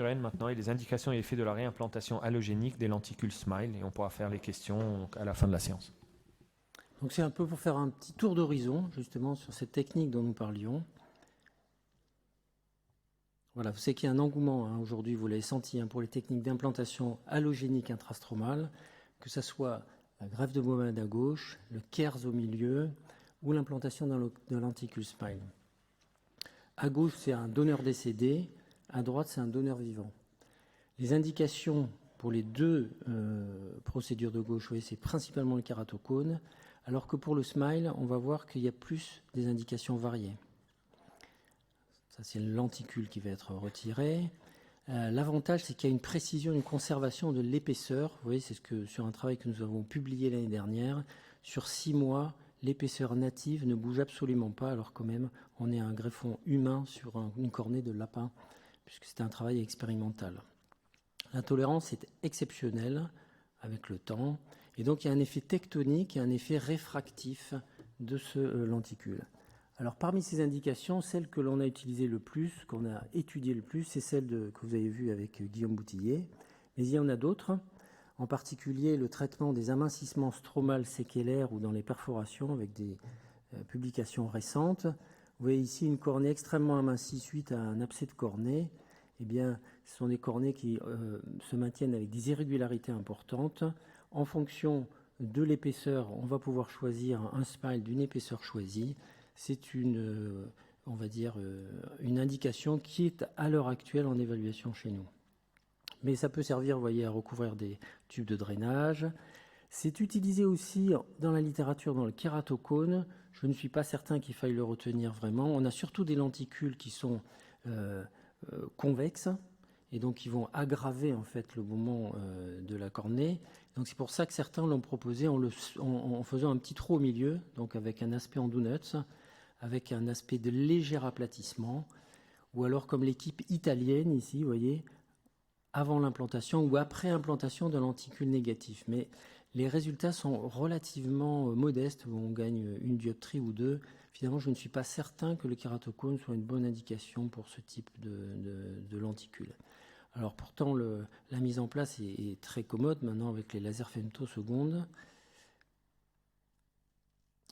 Rennes maintenant et les indications et effets de la réimplantation allogénique des lenticules SMILE et on pourra faire les questions à la fin de la séance. Donc c'est un peu pour faire un petit tour d'horizon justement sur cette technique dont nous parlions. Voilà, vous savez qu'il y a un engouement aujourd'hui, vous l'avez senti, pour les techniques d'implantation allogénique intrastromale, que ce soit la greffe de Bowman à gauche, le KERS au milieu ou l'implantation de lenticule SMILE. À gauche, c'est un donneur décédé, à droite, c'est un donneur vivant. Les indications pour les deux procédures de gauche, c'est principalement le kératocone, alors que pour le SMILE, on va voir qu'il y a plus des indications variées. Ça, c'est le lenticule qui va être retiré. L'avantage, c'est qu'il y a une précision, une conservation de l'épaisseur. Vous voyez, c'est ce que sur un travail que nous avons publié l'année dernière. Sur 6 mois, l'épaisseur native ne bouge absolument pas, alors quand même, on est un greffon humain sur une cornée de lapin, puisque c'est un travail expérimental. L'intolérance est exceptionnelle avec le temps, et donc il y a un effet tectonique et un effet réfractif de ce lenticule. Alors parmi ces indications, celle que l'on a utilisée le plus, qu'on a étudiée le plus, c'est celle que vous avez vue avec Guillaume Boutillier, mais il y en a d'autres, en particulier le traitement des amincissements stromales séquelaires ou dans les perforations avec des publications récentes. Vous voyez ici une cornée extrêmement amincie suite à un abcès de cornée. Eh bien, ce sont des cornées qui se maintiennent avec des irrégularités importantes. En fonction de l'épaisseur, on va pouvoir choisir un SMILE d'une épaisseur choisie. C'est une, on va dire, une indication qui est à l'heure actuelle en évaluation chez nous. Mais ça peut servir, vous voyez, à recouvrir des tubes de drainage. C'est utilisé aussi dans la littérature dans le kératocone. Je ne suis pas certain qu'il faille le retenir vraiment. On a surtout des lenticules qui sont convexes et donc qui vont aggraver en fait le mouvement de la cornée. Donc c'est pour ça que certains l'ont proposé en faisant un petit trou au milieu, donc avec un aspect en donuts, avec un aspect de léger aplatissement, ou alors comme l'équipe italienne ici, vous voyez, avant l'implantation ou après implantation de lenticule négatif. Mais les résultats sont relativement modestes, où on gagne une dioptrie ou deux. Finalement, je ne suis pas certain que le kératocone soit une bonne indication pour ce type de lenticule. Alors pourtant, la mise en place est très commode maintenant avec les lasers femtosecondes.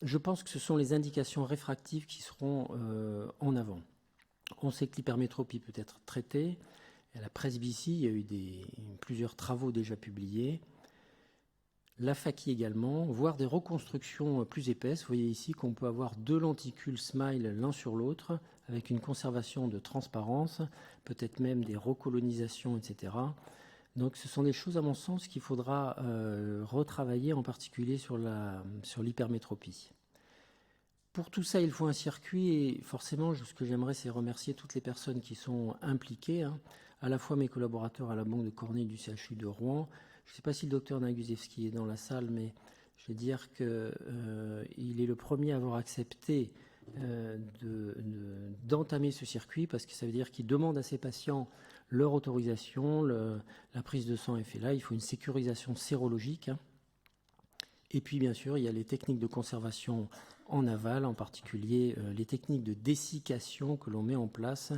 Je pense que ce sont les indications réfractives qui seront en avant. On sait que l'hypermétropie peut être traitée. À la presbytie, il y a eu plusieurs travaux déjà publiés. La phakie également, voire des reconstructions plus épaisses. Vous voyez ici qu'on peut avoir deux lenticules SMILE l'un sur l'autre, avec une conservation de transparence, peut-être même des recolonisations, etc. Donc ce sont des choses, à mon sens, qu'il faudra retravailler, en particulier sur l'hypermétropie. Pour tout ça, il faut un circuit et forcément, ce que j'aimerais, c'est remercier toutes les personnes qui sont impliquées, à la fois mes collaborateurs à la Banque de Cornée du CHU de Rouen. Je ne sais pas si le docteur Nagusevski est dans la salle, mais je vais dire qu'il est le premier à avoir accepté d'entamer ce circuit parce que ça veut dire qu'il demande à ses patients leur autorisation, la prise de sang est faite là, il faut une sécurisation sérologique. Et puis bien sûr, il y a les techniques de conservation en aval, en particulier les techniques de dessiccation que l'on met en place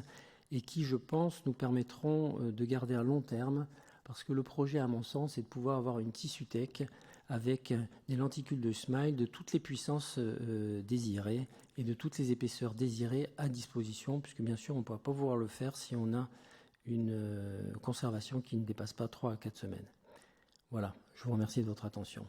et qui, je pense, nous permettront de garder à long terme, parce que le projet, à mon sens, c'est de pouvoir avoir une Tissutech avec des lenticules de SMILE de toutes les puissances désirées et de toutes les épaisseurs désirées à disposition, puisque bien sûr, on ne pourra pas pouvoir le faire si on a une conservation qui ne dépasse pas 3 à 4 semaines. Voilà, je vous remercie de votre attention.